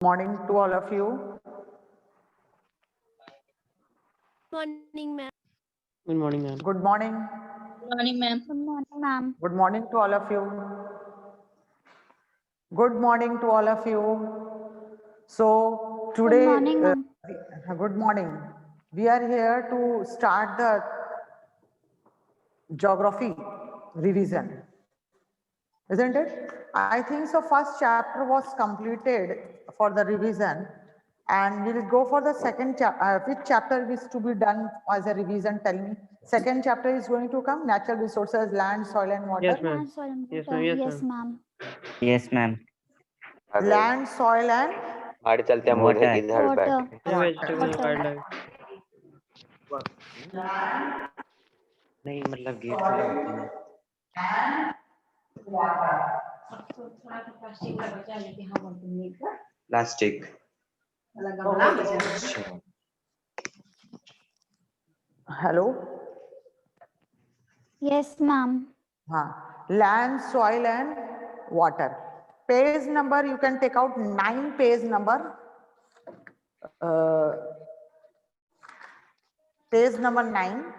Morning to all of you. Morning, ma'am. Good morning, ma'am. Good morning. Good morning, ma'am. Good morning, ma'am. Good morning to all of you. Good morning to all of you. So today, Good morning, ma'am. good morning. We are here to start the geography revision, isn't it? I think so. First chapter was completed for the revision, and we will go for the second chapter. Which chapter is to be done as a revision? Tell me. Second chapter is going to come: natural resources, land, soil, and water. Yes, ma'am. Land, soil, and Yes, water. ma'am. Yes, Yes, ma'am. ma'am. Yes, ma'am. Land, soil, and गाड़ी चलते हैं हम Water. इधर Water. बैठ And vegetable and Water. wildlife. नहीं मतलब gate खुले होते हैं plastic hello. Yes, ma'am. Land, soil, and water. Page number, you can take out 9 page number. Uh, page number 9.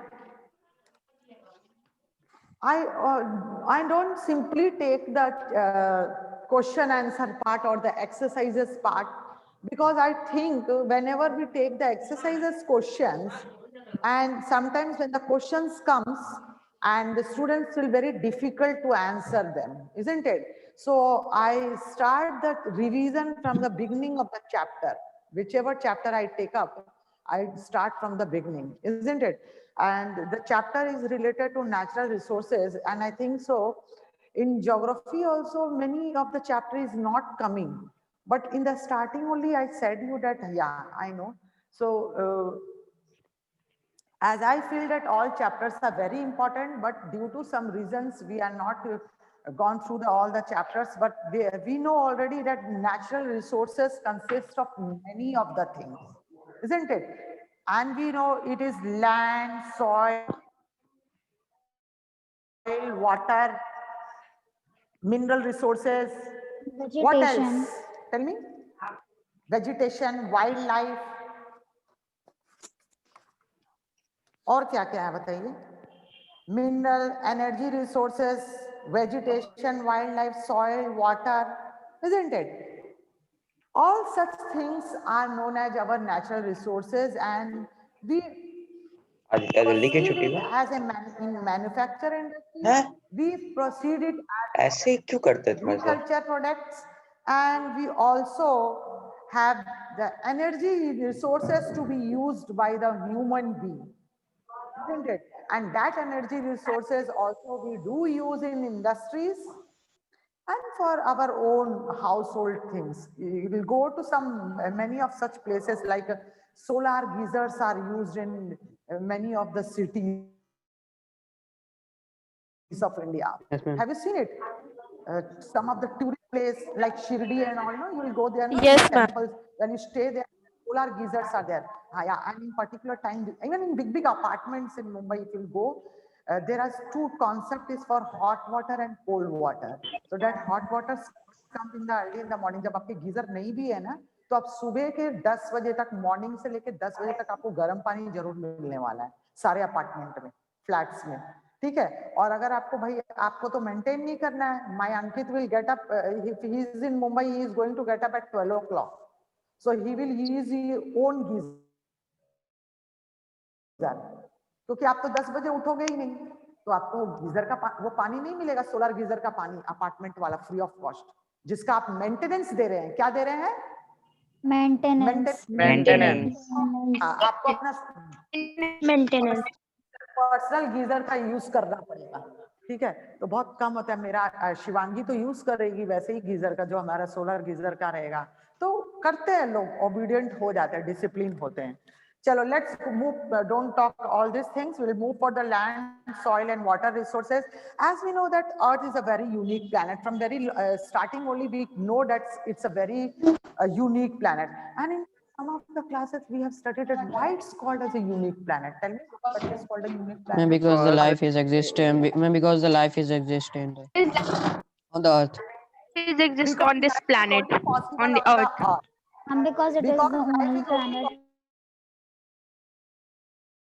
I don't simply take the question answer part or the exercises part, because I think whenever we take the exercises questions, and sometimes when the questions comes and the students feel very difficult to answer them, isn't it? So I start the revision from the beginning of the chapter. Whichever chapter I take up, I start from the beginning, isn't it? And the chapter is related to natural resources, and I think so in geography also many of the chapter is not coming, but in the starting only I said you that yeah, I know. So as I feel that all chapters are very important, but due to some reasons we are not gone through all the chapters, but we know already that natural resources consist of many of the things, isn't it? And we know it is land, soil, water, mineral resources. What Vegetation. else? Tell me. Vegetation, wildlife. और क्या क्या है बताइए? Mineral, energy resources, vegetation, wildlife, soil, water, isn't it? All such things are known as our natural resources, and we Aditya जल्दी की proceed छुट्टी it में as a in manufacturing industry. हैं? We proceed it ऐसे क्यों करते as तुम ऐसे agriculture products, and we also have the energy resources to be used by the human being, isn't it? And that energy resources also we do use in industries and for our own household things. We will go to some many of such places like solar geysers are used in many of the cities of India. Yes, ma'am. Have you seen it? Some of the tourist place like Shirdi and all, no, you will go there. No, Yes, in the ma'am. temples, when you stay there, solar geysers are there. Yeah, and in particular time, even in big apartments in Mumbai, if you go, there are two concept is for hot water and cold water. So that hot water comes in the early in the morning. जब आपके geyser नहीं भी है ना, तो आप सुबह के 10 बजे तक मॉर्निंग से लेके 10 बजे तक आपको गर्म पानी जरूर मिलने वाला है सारे अपार्टमेंट में, फ्लैट्स में, ठीक है? और अगर आपको भाई आपको तो मेंटेन नहीं करना है, my Ankit will get up, if he is in Mumbai he is going to get up at 12 o'clock, so he will use own geyser, क्योंकि आप तो 10 बजे उठोगे ही नहीं, तो आपको गीजर का वो पानी नहीं मिलेगा, सोलर गीजर का पानी अपार्टमेंट वाला फ्री ऑफ कॉस्ट, जिसका आप मेंटेनेंस दे रहे हैं। क्या दे रहे हैं? Maintenance. Maintenance. आपको अपना Maintenance. पर्सनल गीजर का यूज करना पड़ेगा, ठीक है? तो बहुत कम होता है। मेरा शिवांगी तो यूज करेगी वैसे ही गीजर का, जो हमारा सोलर गीजर का रहेगा, तो करते हैं लोग, ओबीडियंट हो जाते हैं, डिसिप्लिन होते हैं। चलो, let's move, don't talk all this things, will move for the land, soil and water resources. As we know that earth is a very unique planet, from very starting only we know that it's a very unique planet, and in some of the classes we have studied it why it's called as a unique planet. Tell me what is called a unique planet. Ma'am, because the life is existent. Ma'am, because the life is existent on the earth. Is exist on this Because planet, life is only possible on the earth. Ma'am, because it is Because the life only is only planet.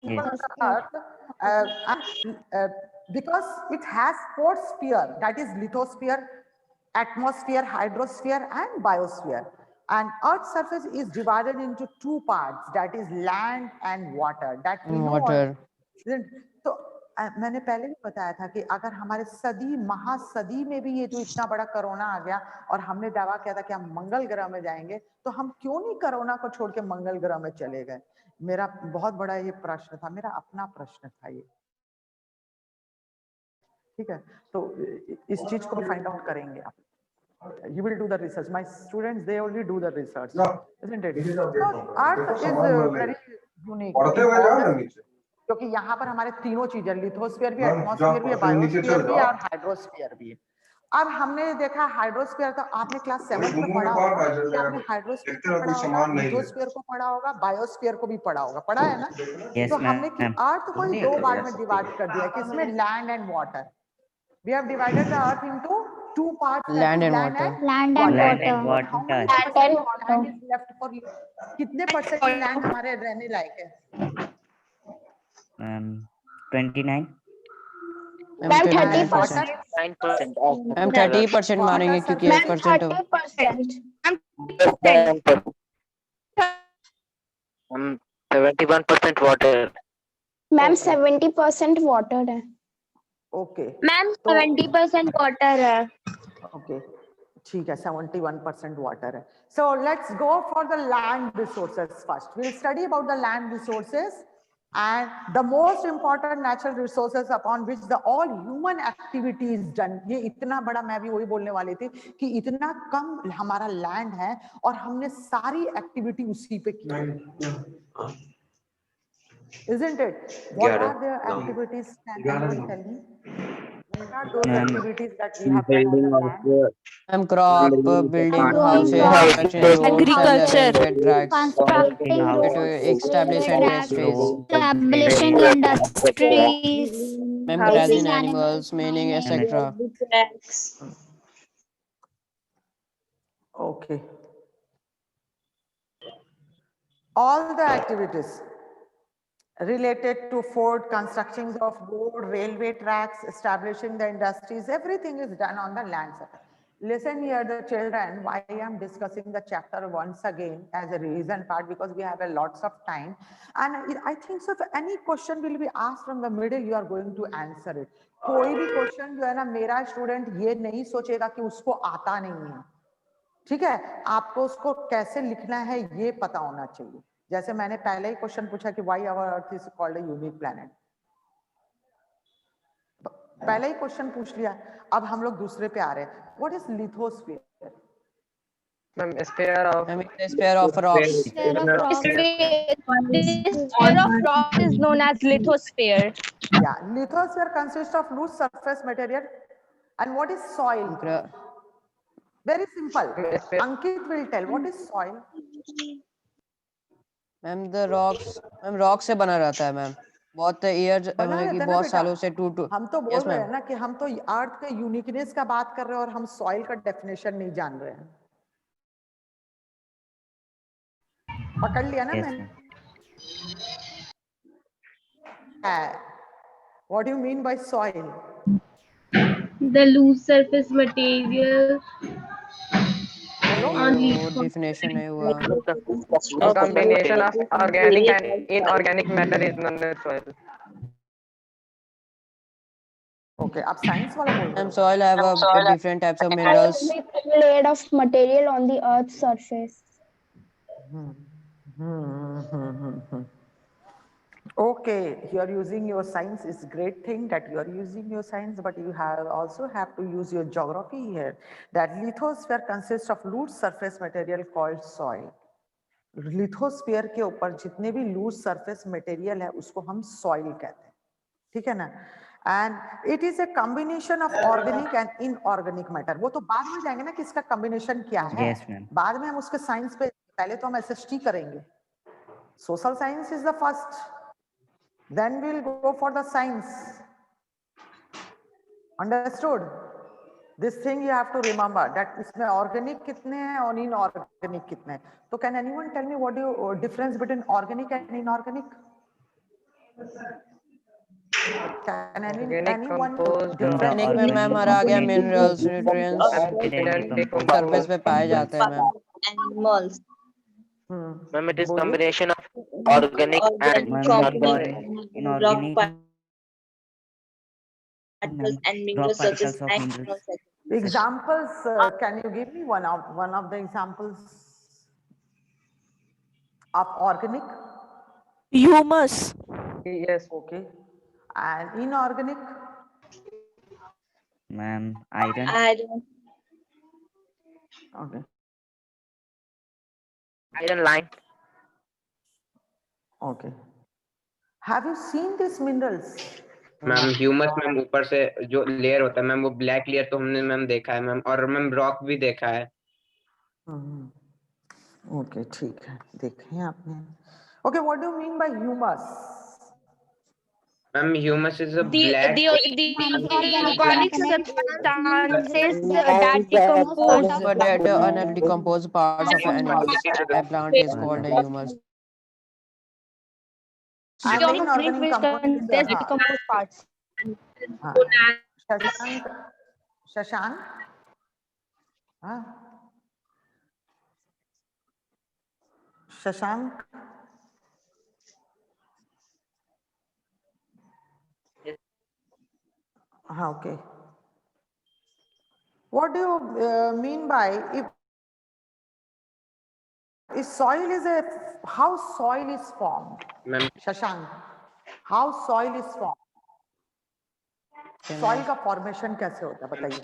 Yes. Earth, because it has four sphere, that is lithosphere, atmosphere, hydrosphere, and biosphere. And Earth's surface is divided into two parts, that is land and water. That we know. Water. तो मैंने पहले भी बताया था कि अगर हमारे सदी महासदी में भी ये जो इतना बड़ा कोरोना आ गया और हमने दावा किया था कि हम मंगल ग्रह में जाएंगे, तो हम क्यों नहीं कोरोना को छोड़ के मंगल ग्रह में चले गए? मेरा बहुत बड़ा ये प्रश्न था, मेरा अपना प्रश्न था ये। ठीक है, तो इस चीज को भी फाइंड आउट करेंगे आप। You will do the research. My students, they only do the research, isn't it? So Earth is very unique. क्योंकि यहाँ पर हमारे तीनों चीजें, लिथोस्फीयर भी, एटमॉस्फेयर भी, बायोस्फीयर भी और हाइड्रोस्फीयर भी है। अब हमने देखा हाइड्रोस्फीयर, तो आपने क्लास 7 में पढ़ा होगा, आपने हाइड्रोस्फीयर को पढ़ा होगा, लिथोस्फीयर को पढ़ा होगा, बायोस्फीयर को भी पढ़ा होगा, पढ़ा है ना? Yes, तो हमने ma'am. अर्थ को ही दो भाग में डिवाइड कर दिया, किसमें? Land and water. We have divided the earth into two parts, Land and Land and Land and water. How many water. percent of land is left for you? कितने परसेंट लैंड हमारे रहने लायक है? 29. Ma'am 30%. 9% ma'am 30% मानेंगे क्योंकि 1% हो। 71% water. Ma'am 70% water है। Okay ma'am तो 70% water है। ओके ठीक है, 71% वाटर है। So let's go for the land resources first. Will study about the land resources and the most important natural resources upon which the all human activity is done। ये इतना बड़ा, मैं भी वही बोलने वाली थी कि इतना कम हमारा लैंड है और हमने सारी एक्टिविटी उसी पे की है। Isn't it? What are the activities? Can anyone tell me? What are those activities that we have done on the land? Ma'am crop, building Growing houses, crops, constructing roads, Agriculture. railway tracks, constructing House. roads, establish railway industries. tracks, establishing industries, ma'am raising raising animals, animals, meaning mining. etc. Okay. All the activities related to Ford, constructions of road, railway tracks, establishing the industries, everything is done on the land surface. Listen here, the children, why I am discussing the chapter once again as a reason part, because we have a lots of time. And I think so if any question will be asked from the middle, you are going to answer it. कोई भी question जो है ना, मेरा student ये नहीं सोचेगा कि उसको आता नहीं है। ठीक है, आपको उसको कैसे लिखना है ये पता होना चाहिए। जैसे मैंने पहले ही क्वेश्चन पूछा कि why our earth is called a unique planet, पहले ही क्वेश्चन पूछ लिया। अब हम लोग दूसरे पे आ रहे हैं। What is lithosphere? Ma'am, a sphere of ma'am it's a sphere of rocks. Sphere of rocks. This sphere of rock is known as lithosphere. Yeah, lithosphere consists of loose surface material. And what is soil? Very simple. Ankit will tell what is soil. Ma'am the rocks, ma'am rock से बना रहता है ma'am, बहुत years बना मतलब कि रहता है ना बहुत बेटा। सालों से टू हम तो बोल Yes, रहे ma'am. हैं ना कि हम तो अर्थ के यूनिकनेस का बात कर रहे हैं और हम सॉइल का डेफिनेशन नहीं जान रहे हैं। पकड़ लिया ना Yes, मैंने? ma'am. What do you mean by soil? The loose surface material बोलो। वो definition नहीं हुआ। a combination of organic and inorganic matter is known as soil. Okay, आप साइंस वाला बोल रहे मैम हो? soil have a different types of minerals. Laid of material on the earth's surface. Okay, you are using your science. It's a great thing that you are using your science, but you also have to use your geography here. That lithosphere consists of loose surface material called soil. Lithosphere के ऊपर जितने भी loose surface material है उसको हम soil कहते हैं। ठीक है ना? And it is a combination of organic and inorganic matter. वो तो बाद में जाएंगे ना कि इसका कॉम्बिनेशन क्या है। Yes, ma'am. बाद में हम उसके साइंस पे, पहले तो हम एसएसटी करेंगे। Social science is the first, then we'll go for the science. Understood? This thing you have to remember that इसमें organic कितने हैं और inorganic कितने हैं. So can anyone tell me what do you difference between organic and inorganic? Can anyone composed, organic में ma'am हमारा आ गया minerals, nutrients surface पे पाए जाते हैं ma'am. animals. Ma'am, it is बोलिए. combination of organic and Rock inorganic particles and rock minerals such as particles of iron. minerals. Examples, can you give me one of the examples of organic? Humus. yes, Okay. And inorganic? Ma'am, iron. Iron. Okay. iron line. Okay. Have you seen these minerals? Ma'am humus ma'am ऊपर से जो layer होता है ma'am वो black layer तो हमने ma'am देखा है मैम और मैम रॉक भी देखा है. ओके ठीक है देखे हैं आपने. Okay what do you mean by humus? Ma'am humus is a The black organic substances that decompose That undecomposed parts of an animal a plant is called a humus. And the inorganic which component is contains the decomposed parts. Shashank हाँ शशांक हाँ okay. What do you mean by if soil is a how soil is formed? Ma'am Shashank, how soil is formed? Soil का formation कैसे होता है बताइए.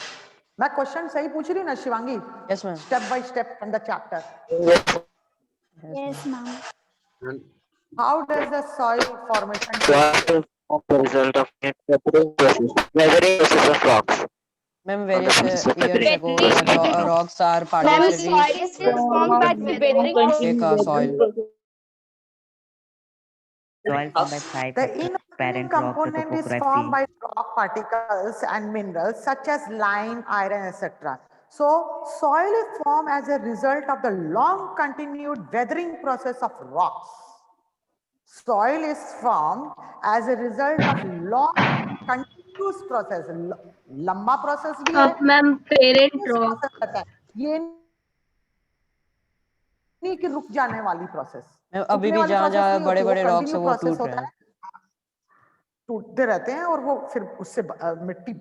मैं question सही पूछ रही ना Shivangi? Yes ma'am. Step by step from the chapter. Yes, ma'am. How does the soil formation? The result of weathering process of rocks. Ma'am, various years ago, rocks are Ma'am, partially soil is formed by weathering take soil. Soil formed by five The parent inorganic rock, the component is topography. formed by rock particles and minerals such as lime, iron, etc. So, soil is formed as a result of the long continued weathering process of rocks. Soil is formed as a result of long continuous process. लंबा process भी है. अब ma'am parent rock process रहता है. ये नहीं कि रुक जाने वाली प्रोसेस. मैम अभी भी जहाँ बड़े बड़े रॉक्स हैं वो टूट रहे हैं. टूटते रहते हैं और वो फिर उससे मिट्टी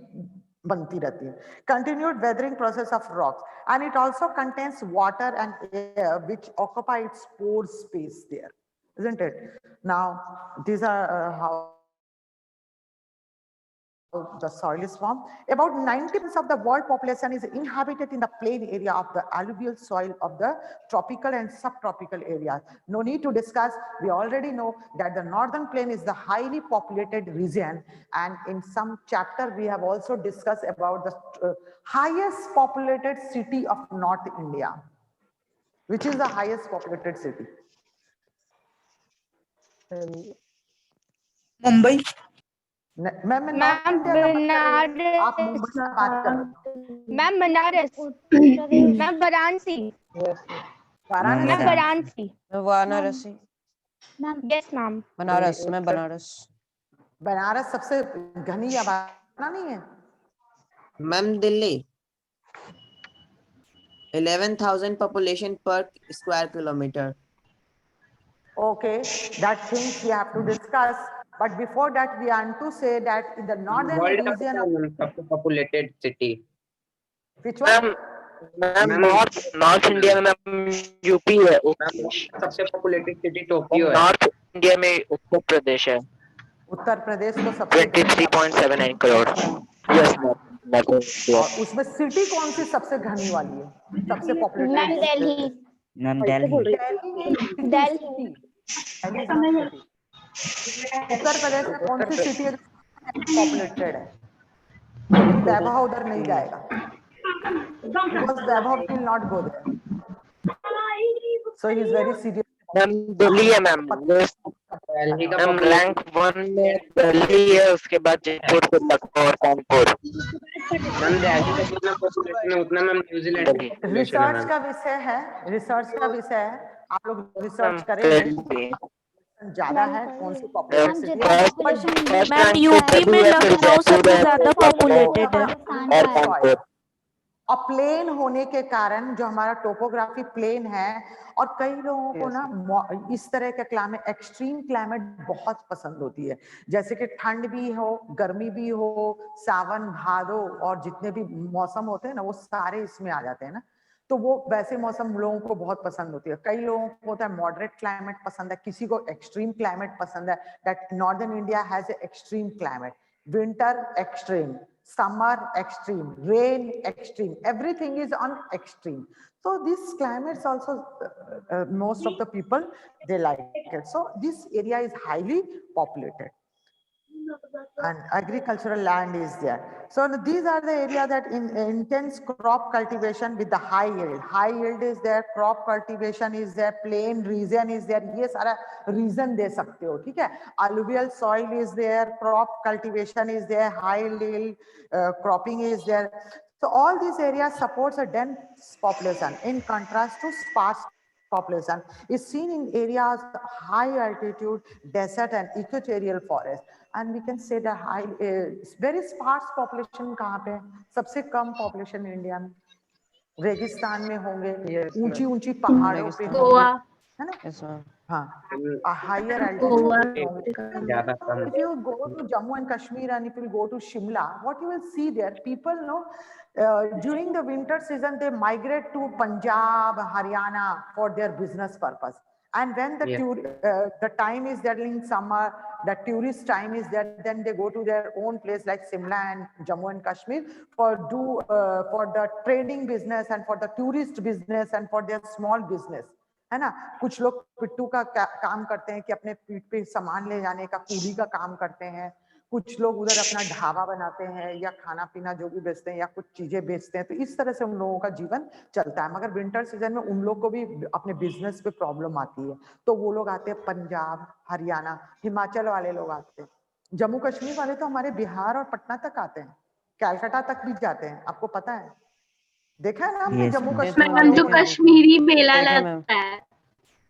बनती रहती है. Continued weathering process of rocks, and it also contains water and air which occupy its pore space there, isn't it? Now these are how the soil is formed. About 90% of the world population is inhabited in the plain area of the alluvial soil of the tropical and subtropical areas. No need to discuss. We already know that the northern plain is the highly populated region, and in some chapter we have also discussed about the highest populated city of North India. Which is the highest populated city? Mumbai. Ma'am Banaras. आप मुंबई से बात कर रहे हो. Ma'am Banaras. Ma'am Varanasi. Ma'am Varanasi. Varanasi. Yes ma'am. Banaras. मैं बनारस. बनारस सबसे घनी आबादी नहीं है? Ma'am Delhi. 11,000 population per square kilometer. Okay, that things we have to discuss. But before that, we want to say that in the northern world region of सबसे populated city. which one? Ma'am north India में ma'am UP है. सबसे populated city Tokyo है. North India में उत्तर प्रदेश है. उत्तर प्रदेश को सबसे 23.79 crore. Yes ma'am. और उसमें सिटी कौन सी सबसे घनी वाली है? सबसे populated? Ma'am Delhi. Ma'am, Delhi. Delhi. Uttar Pradesh में कौन सी सिटी है पॉपुलेटेड है? वैभव उधर नहीं जाएगा. Because Vaibhav will not go there. So he is very serious. Ma'am Delhi है मैम. मैम रैंक 1 में दिल्ली है, उसके बाद जयपुर, लखनऊ और कानपुर. मैम जैसे जैसे उतना पॉपुलेशन है उतना मैम न्यूजीलैंड की population है रिसर्च मैम। का विषय है, रिसर्च का विषय है, आप लोग रिसर्च करेंगे ज्यादा है कौन सी पॉपुलेशन मैम यूपी में लखनऊ सबसे ज्यादा पॉपुलेटेड है और प्लेन होने के कारण जो हमारा टोपोग्राफी प्लेन है और कई लोगों को ना इस तरह का क्लाइमेट, एक्सट्रीम क्लाइमेट बहुत पसंद होती है, जैसे कि ठंड भी हो, गर्मी भी हो, सावन भादो और जितने भी मौसम होते हैं ना वो सारे इसमें आ जाते हैं ना, तो वो वैसे मौसम लोगों को बहुत पसंद होती है। कई लोगों को होता है मॉडरेट क्लाइमेट पसंद है, किसी को एक्सट्रीम क्लाइमेट पसंद है, that northern India has a extreme climate, winter extreme, summer extreme, rain extreme, everything is on extreme. So these climates also most of the people they like it. So this area is highly populated and agricultural land is there. So these are the area that in intense crop cultivation with the high yield. High yield is there, crop cultivation is there, plain region is there. ये सारा reason दे सकते हो, ठीक है? Alluvial soil is there, crop cultivation is there, high yield cropping is there. So all these areas supports a dense population in contrast to sparse population is seen in areas high altitude, desert and equatorial forest. And we can say the high, very sparse population कहाँ पे? सबसे कम population India में, रेगिस्तान में होंगे, ऊंची ऊंची पहाड़ों पे होंगे, है ना? हाँ, a higher altitude. ज्यादा कम। If you go to Jammu and Kashmir and if you go to Shimla, what you will see there, people know during the winter season they migrate to Punjab, Haryana for their business purpose. And when the the time is there in summer, the tourist time is there, then they go to their own place like Shimla and Jammu and Kashmir for the trading business and for the tourist business and for their small business. है ना? कुछ लोग पिट्टू का काम करते हैं कि अपने पीठ पे सामान ले जाने का, कूली का काम करते हैं, कुछ लोग उधर अपना ढाबा बनाते हैं या खाना पीना जो भी बेचते हैं या कुछ चीजें बेचते हैं, तो इस तरह से उन लोगों का जीवन चलता है। मगर विंटर सीजन में उन लोग को भी अपने बिजनेस पे प्रॉब्लम आती है, तो वो लोग आते हैं पंजाब, हरियाणा, हिमाचल वाले लोग आते हैं, जम्मू कश्मीर वाले तो हमारे बिहार और पटना तक आते हैं, कैलकाटा तक भी जाते हैं, आपको पता है? देखा है ना आपने जम्मू कश्मीर मैम जो कश्मीरी मेला लगता है,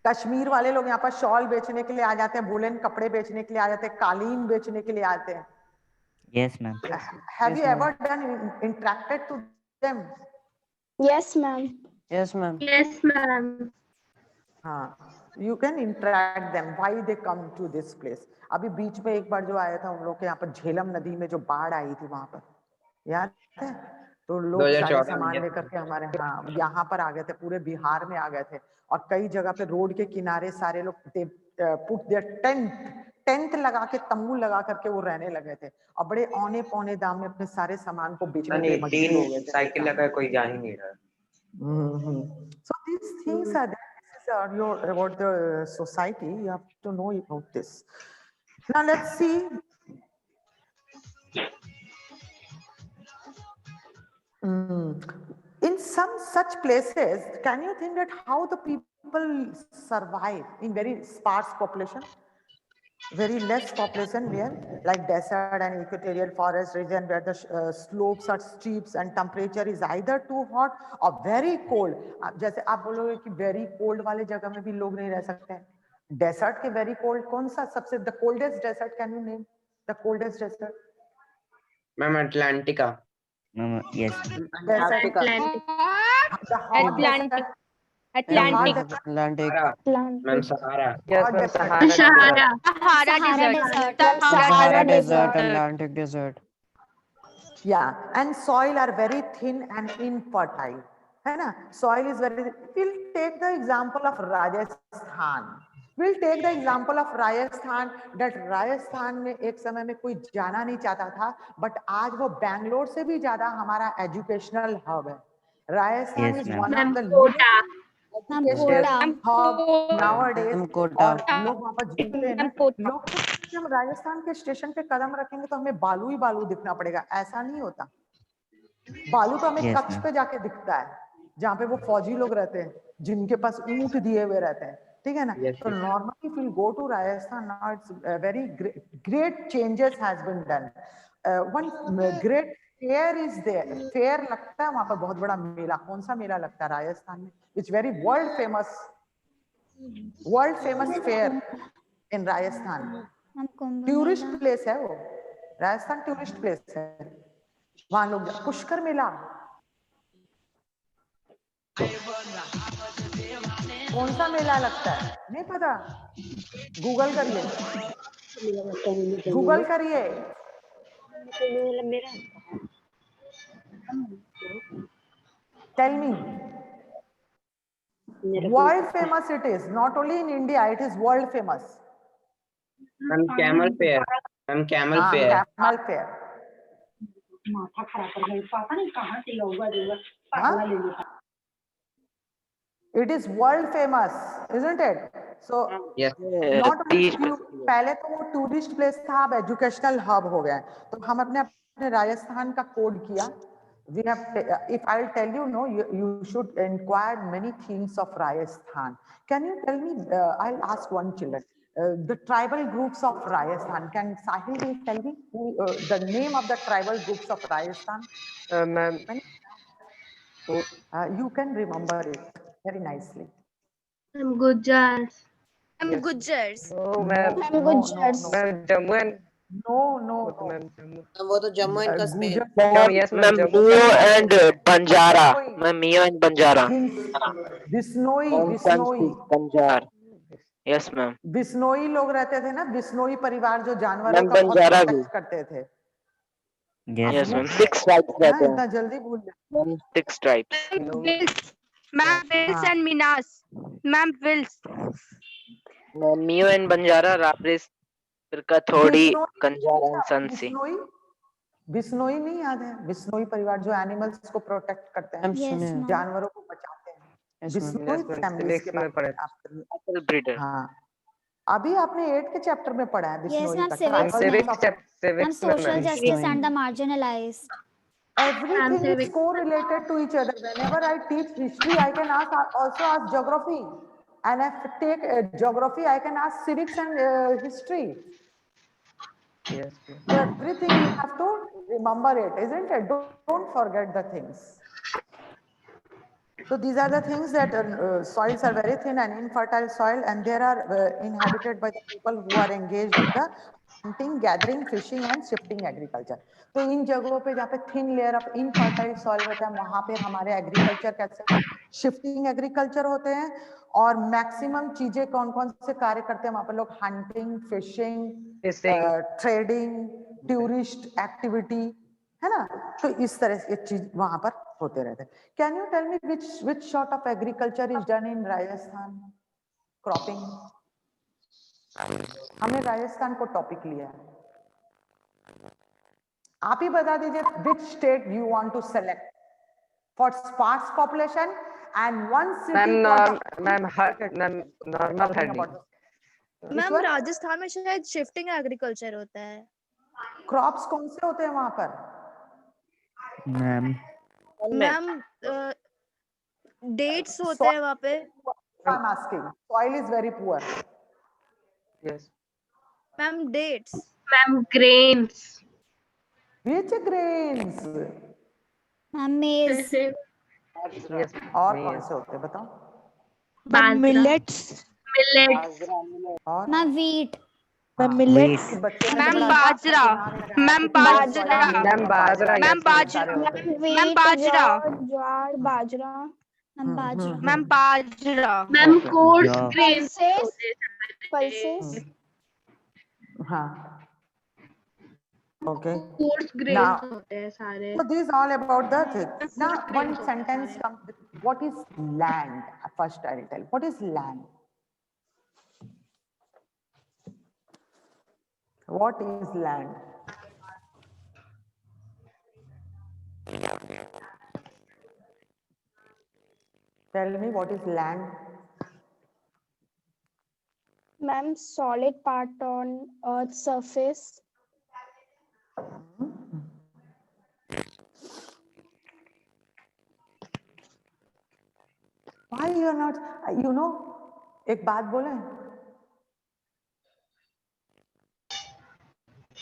कश्मीर वाले लोग यहाँ पर शॉल बेचने के लिए आ जाते हैं, वुलन कपड़े बेचने के लिए आ जाते हैं, कालीन बेचने के लिए आते हैं। Yes, ma'am. Have you ever done interacted to them? Yes, ma'am. Yes, ma'am. Yes ma'am. हाँ, you can interact them. Why they come to this place? अभी बीच में एक बार जो आया था उन लोग के यहाँ पर झेलम नदी में जो बाढ़ आई थी वहां पर, याद है? तो लोग सारे सामान लेकर के हमारे यहाँ पर आ गए थे, पूरे बिहार में आ गए थे और कई जगह पे रोड के किनारे सारे लोग पुट देयर टेंट लगा के, तंबू लगा करके वो रहने लगे थे और बड़े औने पौने दाम में अपने सारे सामान को बेचने के लिए मजबूर हो गए थे। साइकिल लगा कोई जा ही नहीं रहा। So these things are there. This is your about the society. You have to know about this. Now let's see. In some such places, can you think that how the people survive in very sparse population, very less population where like desert and equatorial forest region where the slopes are steep and temperature is either too hot or very cold. जैसे आप बोलोगे कि very cold वाले जगह में भी लोग नहीं रह सकते हैं, desert के very cold कौन सा सबसे the coldest desert, can you name the coldest desert? Ma'am Atlantica. Yes. Atlantic. Ma'am Sahara. Sahara Desert, Atlantic Desert. Yeah, and soil are very thin and infertile, है ना? Soil is very. We'll take the example of Rajasthan. We'll take the example of Rajasthan. That Rajasthan में एक समय में कोई जाना नहीं चाहता था, but आज वो बैंगलोर से भी ज्यादा हमारा educational hub है. Rajasthan is one of the educational hub nowadays. और लोग वहाँ पर जीते हैं ना, लोग हम राजस्थान के स्टेशन पे कदम रखेंगे तो हमें बालू ही बालू दिखना पड़ेगा, ऐसा नहीं होता। बालू तो हमें कच्छ पे जाके दिखता है जहाँ पे वो फौजी लोग रहते हैं, जिनके पास ऊंट दिए हुए रहते हैं, ठीक है ना? तो normally if you go to Rajasthan now, it's very great changes has been done. One great fair is there, fair लगता है वहां पर, बहुत बड़ा मेला। कौन सा मेला लगता है राजस्थान में? It's very world famous fair in Rajasthan. Tourist place है वो, राजस्थान टूरिस्ट प्लेस है। वहां लोग पुष्कर मेला, कौन सा मेला लगता है नहीं पता? गूगल करिए, गूगल करिए। Tell me. World famous it is, not only in India, it is world famous. Ma'am camel fair, ma'am camel fair. Camel fair. It is world famous, isn't it? So Yes. not only पहले तो वो tourist place था, अब educational hub हो गया है। तो हम अपने राजस्थान का कोड किया। We have, if I'll tell you, no, you should inquire many things of Rajasthan. Can you tell me? I'll ask one children. The tribal groups of Rajasthan. Can Sahil will tell me the name of the tribal groups of Rajasthan? Ma'am. You can remember it very nicely. Gujars. Gujars. No, ma'am. Gujars. Ma'am, Jammu and No. ma'am, Jammu. वो तो Jammu and Kashmir. Yes, ma'am. Ma'am, Mio and Banjara. Ma'am, Mio and Banjara. Bishnoi. Banjar. Yes, ma'am. Bishnoi लोग रहते थे ना, बिश्नोई परिवार जो जानवरों Ma'am, का बहुत बंजारा भी। प्रोटेक्ट करते थे। Yes, ma'am. 6 tribes रहते हैं। इतना जल्दी भूल गए। Ma'am, 6 tribes. Ma'am, Wills and Minas. Ma'am, Wills. Ma'am, Mio and Banjara, Rapris, फिर कथोड़ी, कंजार and संसी। बिश्नोई नहीं याद है? बिश्नोई परिवार जो एनिमल्स को प्रोटेक्ट करते हैं, जानवरों को बचाते हैं। बिश्नोई फैमिली के बारे में ब्रीडर। हाँ, अभी आपने 8 के चैप्टर में पढ़ा है बिश्नोई का। Civics, Social justice and the marginalized. Everything is correlated to each other. Whenever I teach history, I can also ask geography, and if I take geography, I can ask civics and history. Yes. So everything you have to remember it, isn't it? Don't forget the things. So these are the things that soils are very thin and infertile soil, and they are inhabited by the people who are engaged in the hunting, gathering, fishing and shifting agriculture. तो इन जगहों पे जहाँ पे thin layer of infertile soil रहता है, वहाँ पे हमारे agriculture कैसे shifting agriculture होते हैं, और maximum चीजें कौन-कौन से कार्य करते हैं वहाँ पे लोग? hunting, fishing, trading, tourist activity, है ना? तो इस तरह से चीज वहां पर होते रहते हैं। Can you tell me which sort of agriculture is done in Rajasthan? Cropping. हमने राजस्थान को टॉपिक लिया है, आप ही बता दीजिए which state you want to select for sparse population and one city। Ma'am, normal harding। Ma'am Rajasthan में शायद शिफ्टिंग एग्रीकल्चर होता है। क्रॉप्स कौन से होते हैं वहां पर? मैम डेट्स होते हैं वहाँ पे। I'm asking. Soil is very poor. Yes. Ma'am dates. Ma'am, grains. Which grains? Ma'am maize. Yes. और कौन से होते हैं बताओ? Millets. और मैम वीट। मैम बाजरा। मैम बाजरा। Ma'am, बाजरा। मैम बाजरा। मैम बाजरा। ज्वार, बाजरा. मैम बाजरा। Ma'am, coarse grains. पल्सेस। हाँ, okay. Coarse grains Now, होते हैं सारे. so this is all about the thing. Now, one sentence comes with, what is land? First I will tell. What is land? What is land? Tell me, what is land? Ma'am, solid part on Earth's surface. Why you are not? You know, एक बात बोले,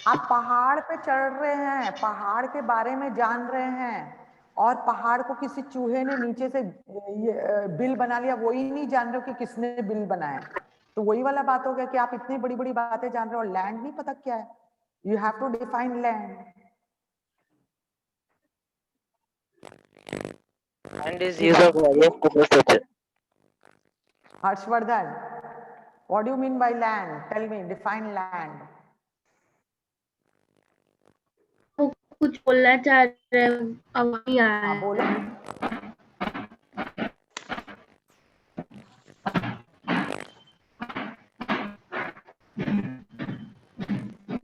आप पहाड़ पे चढ़ रहे हैं, पहाड़ के बारे में जान रहे हैं, और पहाड़ को किसी चूहे ने नीचे से बिल बना लिया, वही नहीं जान रहे हो कि किसने बिल बनाया। तो वही वाला बात हो गया कि आप इतनी बड़ी बड़ी बातें जान रहे हो, लैंड नहीं पता क्या है। You have to define land. Land is used of various purposes. Harshvardhan, what do you mean by land? Tell me, define land. कुछ बोलना चाह रहे हैं, अब नहीं आ रहा हाँ है। बोलो।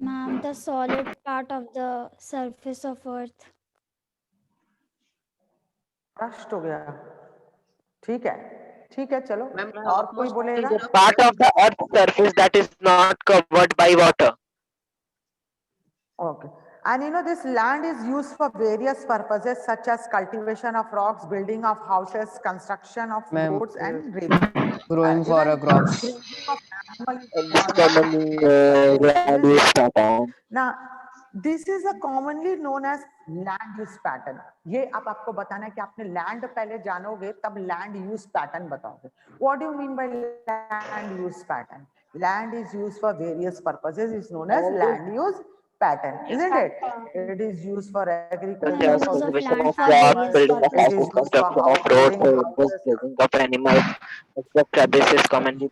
Ma'am, the solid part of the surface of earth. Rust हो गया। ठीक है, ठीक है, चलो। मैम, और कोई बोलेगा? The part of the earth's surface that is not covered by water. Okay. And you know, this land is used for various purposes such as cultivation of rocks, building of houses, construction of Ma'am, roads and railways. growing for a crops. Land use pattern. Now, this is a commonly known as land use pattern. ये अब आपको बताना है कि आपने land पहले जानोगे तब land use pattern बताओगे. What do you mean by land use pattern? Land is used for various purposes. It's known as land use pattern, isn't it? It is used for agriculture, Use for of Cultivation land of for crops, various building of purposes. houses, construction of roads, railways, building of animals, etc. This is commonly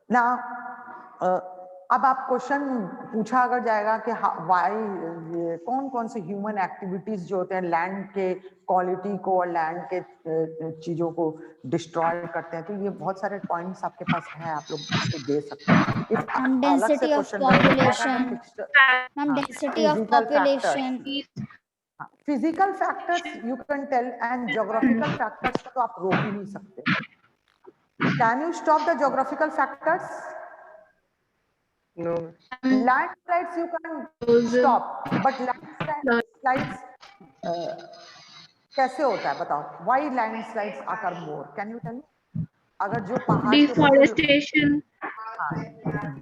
Now, अब आप question पूछा अगर जाएगा कि Y कौन कौन से human activities जो होते हैं लैंड के क्वालिटी को और लैंड के चीजों को डिस्ट्रॉय करते हैं, तो ये बहुत सारे पॉइंट्स आपके पास है, आप लोग इसको दे सकते हैं। Density of population. Ma'am, density of population. Physical factors you can tell and geographical factors को तो आप रोक ही नहीं सकते। Can you stop the geographical factors? No. Landslides you can stop, but landslides कैसे होता है बताओ? Why landslides occur more? Can you tell me? अगर जो पहाड़ Deforestation.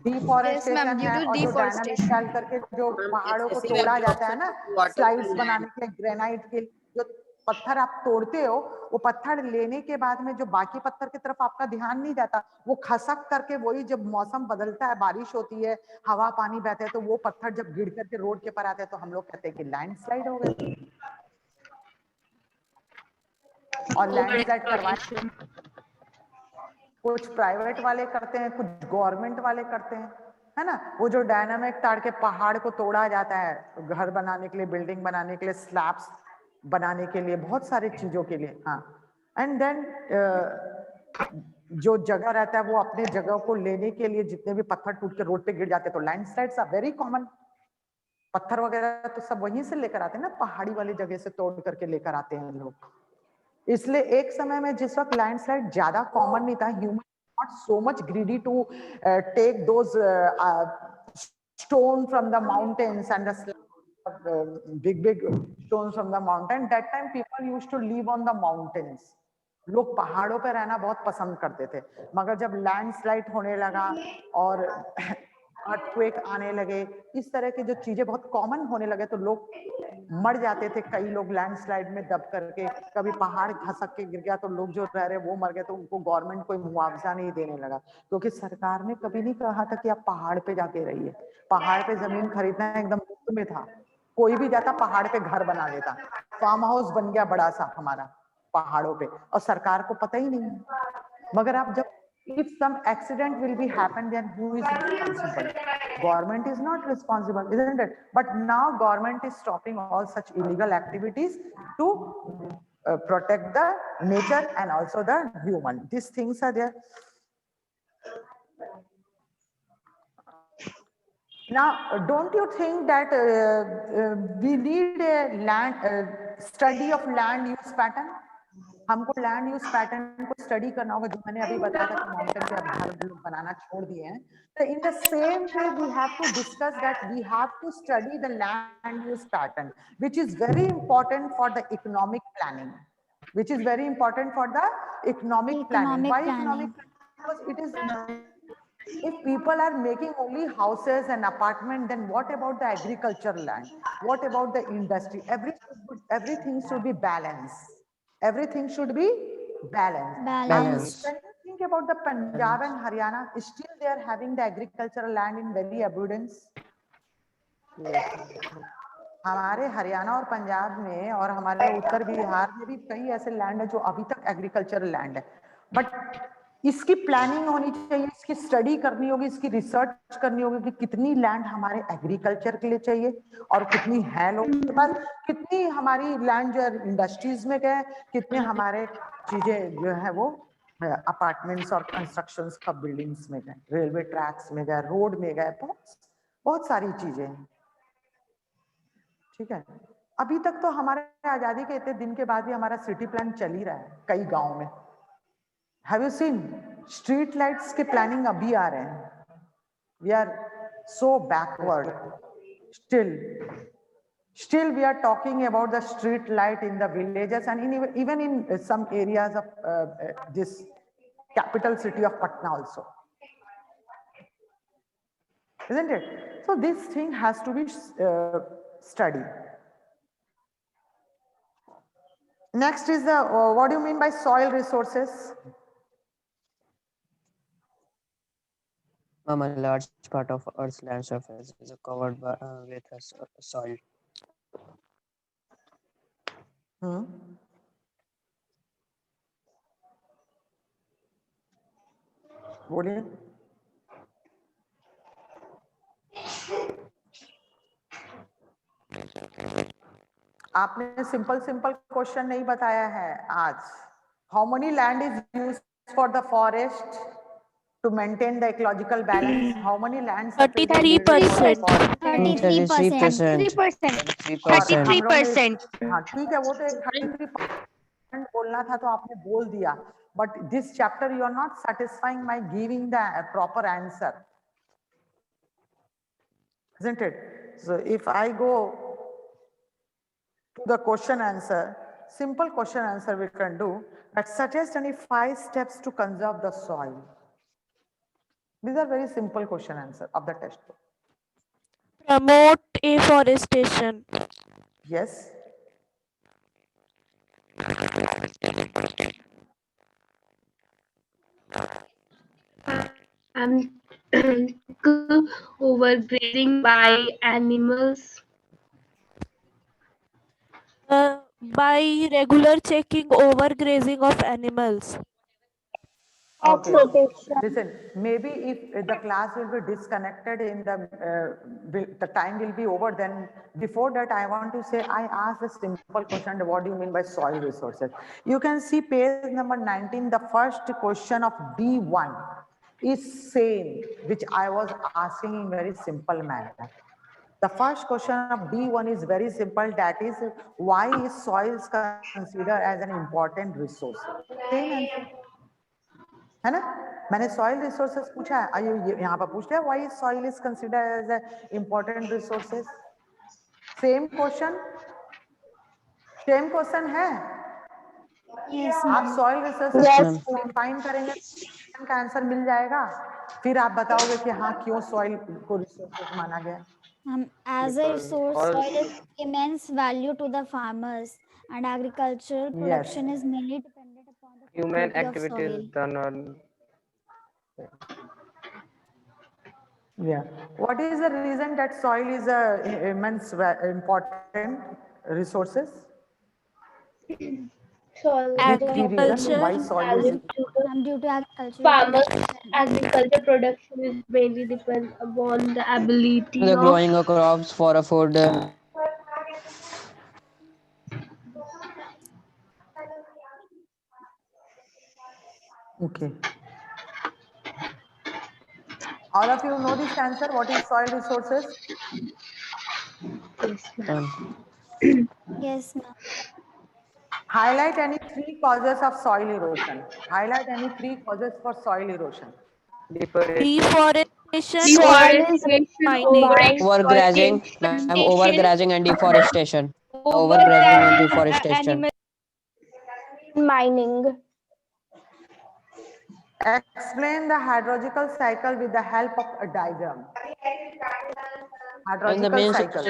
डिफॉरेस्टेशन है और जो डायनामिक स्टाइल करके जो पहाड़ों को तोड़ा जाता है ना स्लाइड्स बनाने के लिए, ग्रेनाइट के जो पत्थर आप तोड़ते हो, वो पत्थर लेने के बाद में जो बाकी पत्थर की तरफ आपका ध्यान नहीं जाता, वो खसक करके वही जब मौसम बदलता है, बारिश होती है, हवा पानी बहता है, तो वो पत्थर जब गिर करके रोड के पर आते हैं तो हम लोग कहते हैं कि लैंडस्लाइड हो गए। और लैंडस्लाइड करवाए कुछ प्राइवेट वाले करते हैं, कुछ गवर्नमेंट वाले करते हैं, है ना। वो जो डायनामिक ताड़ के पहाड़ को तोड़ा जाता है घर बनाने के लिए, बिल्डिंग बनाने के लिए, स्लैब्स बनाने के लिए, बहुत सारी चीजों के लिए। हाँ, एंड देन जो जगह रहता है वो अपने जगह को लेने के लिए जितने भी पत्थर टूट के रोड पे गिर जाते हैं, तो लैंडस्लाइड्स आर वेरी कॉमन। पत्थर वगैरह तो सब वहीं से लेकर आते हैं ना, पहाड़ी वाली जगह से तोड़ करके लेकर आते हैं लोग। इसलिए एक समय में जिस वक्त लैंडस्लाइड ज्यादा कॉमन नहीं था, human not so much greedy to take those stone from the mountains and the big stones from the mountain. That time people used to live on the mountains. लोग पहाड़ों पे रहना बहुत पसंद करते थे, मगर जब लैंडस्लाइड होने लगा और अर्थक्वेक आने लगे, इस तरह की जो चीजें बहुत कॉमन होने लगे, तो लोग मर जाते थे। कई लोग लैंडस्लाइड में दब करके, कभी पहाड़ खसक के गिर गया तो लोग जो रह रहे वो मर गए, तो उनको गवर्नमेंट कोई मुआवजा नहीं देने लगा, क्योंकि सरकार ने कभी नहीं कहा था कि आप पहाड़ पे जाके रहिए। पहाड़ पे जमीन खरीदना एकदम मुफ्त में था, कोई भी जाता पहाड़ पे घर बना लेता, फार्म हाउस बन गया बड़ा सा हमारा पहाड़ों पे, और सरकार को पता ही नहीं है। मगर आप जब if some accident will be happen, then who is responsible? Government is not responsible, isn't it? But now government is stopping all such illegal activities to protect the nature and also the human. These things are there. Now, don't you think that we need a study of land use pattern? हमको land use pattern को study करना होगा, जो मैंने अभी बताया था कि माउंटेन पे अब घर लोग बनाना छोड़ दिए हैं। तो in the same way we have to discuss that we have to study the land use pattern, which is very important for the economic planning. which is very important for the economic planning. Why economic planning? Because it is, if people are making only houses and apartment, then what about the agricultural land? What about the industry? Everything should be balanced. Everything should be balanced. Balance. When you think about the Punjab and Haryana, still they are having the agricultural land in very abundance. हमारे हरियाणा और पंजाब में और हमारे उत्तर बिहार में भी कई ऐसे land है जो अभी तक एग्रीकल्चरल लैंड है, बट इसकी प्लानिंग होनी चाहिए, इसकी स्टडी करनी होगी, इसकी रिसर्च करनी होगी कि कितनी लैंड हमारे एग्रीकल्चर के लिए चाहिए और कितनी है लोगों के पास, कितनी हमारी लैंड जो इंडस्ट्रीज में गए, कितने हमारे चीजें जो है वो अपार्टमेंट्स और कंस्ट्रक्शंस का बिल्डिंग्स में गए, रेलवे ट्रैक्स में गए, रोड में गए, बहुत सारी चीजें हैं। ठीक है, अभी तक तो हमारे आजादी के इतने दिन के बाद भी हमारा सिटी प्लान चल ही रहा है कई गांव में। Have you seen street lights के प्लानिंग अभी आ रहे हैं? We are so backward still we are talking about the street light in the villages and even in some areas of this capital city of Patna also, isn't it? So this thing has to be studied. Next is the what do you mean by soil resources? A large part of Earth's land surface is covered with soil. बोलिए। आपने simple question नहीं बताया है आज। How many land is used for the forest to maintain the ecological balance? How many lands? 33%. 33%. हाँ ठीक है, वो तो एक 33% बोलना था तो आपने बोल दिया, but this chapter you are not satisfying by giving the proper answer, isn't it? So if I go to the question answer, simple question answer we can do, but suggest any 5 steps to conserve the soil. These are very simple question answer of the textbook. Promote afforestation. Yes. Overgrazing by animals. By regular checking overgrazing of animals. Okay. Listen, maybe if the class will be disconnected in the time will be over, then before that I want to say I asked a simple question, what do you mean by soil resources? You can see page number 19, the first question of D1 is same, which I was asking in very simple manner. The first question of D1 is very simple, that is why is soil considered as an important resource? Same answer है ना? मैंने soil resources पूछा है, आइए यहाँ पर पूछ लिया why soil is considered as an important resources? Same question है? Yes, आप soil resources define करेंगे का आंसर मिल जाएगा, फिर आप बताओगे कि हाँ क्यों soil को resources माना गया। As a resource, soil is immense value to the farmers, and agricultural production is mainly dependent upon the human fertility of soil. activities done on. Yeah. What is the reason that soil is a immense important resources? Agriculture. Why soil is Due to agriculture. Farmers' agriculture production is mainly depend upon the ability The of growing of crops for a food. Okay. All of you know this answer. What is soil resources? Yes, ma'am. Highlight any 3 causes of soil erosion. Highlight any 3 causes for soil erosion. Deforestation. Overgrazing. Overgrazing and deforestation. Overgrazing and deforestation. Mining. Explain the hydrological cycle with the help of a diagram. And the Hydrological cycle.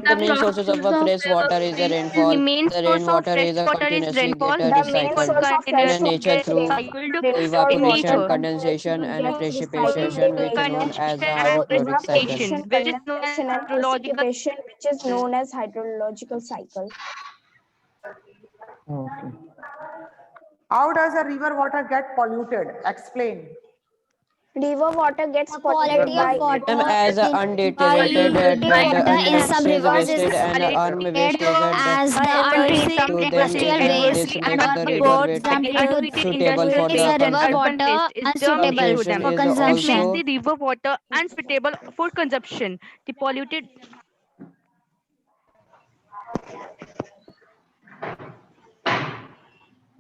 the main sources of a fresh water is the rainfall. The rainwater is a continuously get recycled in nature through evaporation, condensation, and precipitation, which is known as the hydrochloric cycle. Condensation and precipitation, which is known as hydrological cycle. Okay. How does a river water get polluted? Explain. River water gets The quality of water As in undeteriorated in some rivers is wasted and unwasted as the to untreated them industrial waste this makes the river boards bed dumped into suitable for makes the river the water unsuitable consumption for is consumption. also river water unsuitable for consumption. The polluted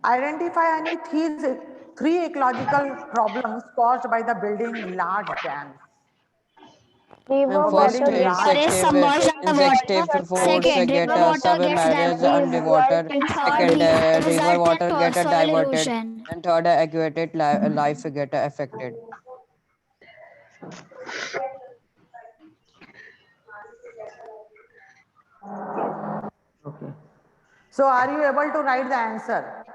Identify any three ecological problems caused by the building large dams. River first water Building Water is large submerged insective underwater. force Second, get river water gets submerged diverted. underwater. And Second, third, river water resultant get soil diverted. erosion. And third, aquatic life get affected. Okay. So are you able to write the answer?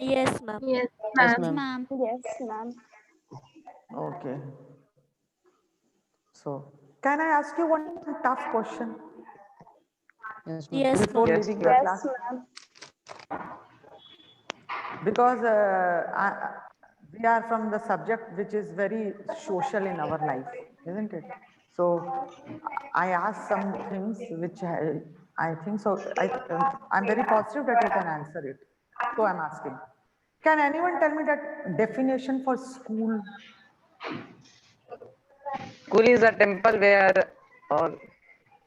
Yes, ma'am. Yes, Yes, ma'am. ma'am. Yes, ma'am. Okay. So can I ask you one tough question Yes, ma'am. Yes, before ma'am. leaving the Yes, class? ma'am. Because we are from the subject which is very social in our life, isn't it? So I asked some things which I think so. I'm very positive that you can answer it. So I'm asking. Can anyone tell me that definition for school? School is a temple where all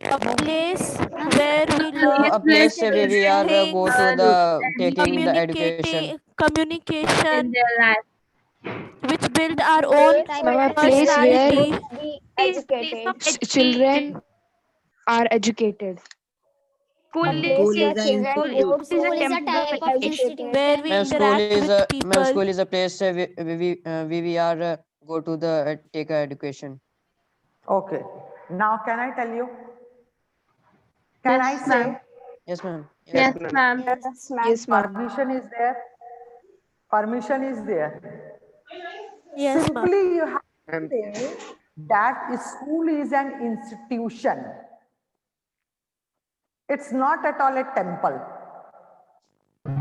A place where we learn A place where we are go things, to the taking the education. communication, In their life. which build our own Type Ma'am, a of place where personality. Be educated. children are educated. A place where children go to school is a be type of educated. Where institution we Ma'am, school interact is with a people. school is a place we are go to the take education. Okay. Now can I tell you? Can I Yes, say ma'am. Yes, ma'am. Yes, ma'am. Yes, ma'am. Yes, ma'am. permission is there? Permission is there. Yes, ma'am. Simply you have to say that school is an institution. It's not at all a temple.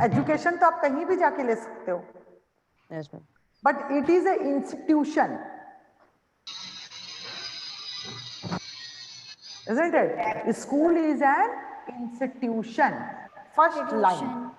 Education तो आप कहीं भी जाके ले सकते हो. Yes, ma'am. But it is an institution. Isn't it? School is an institution. First line.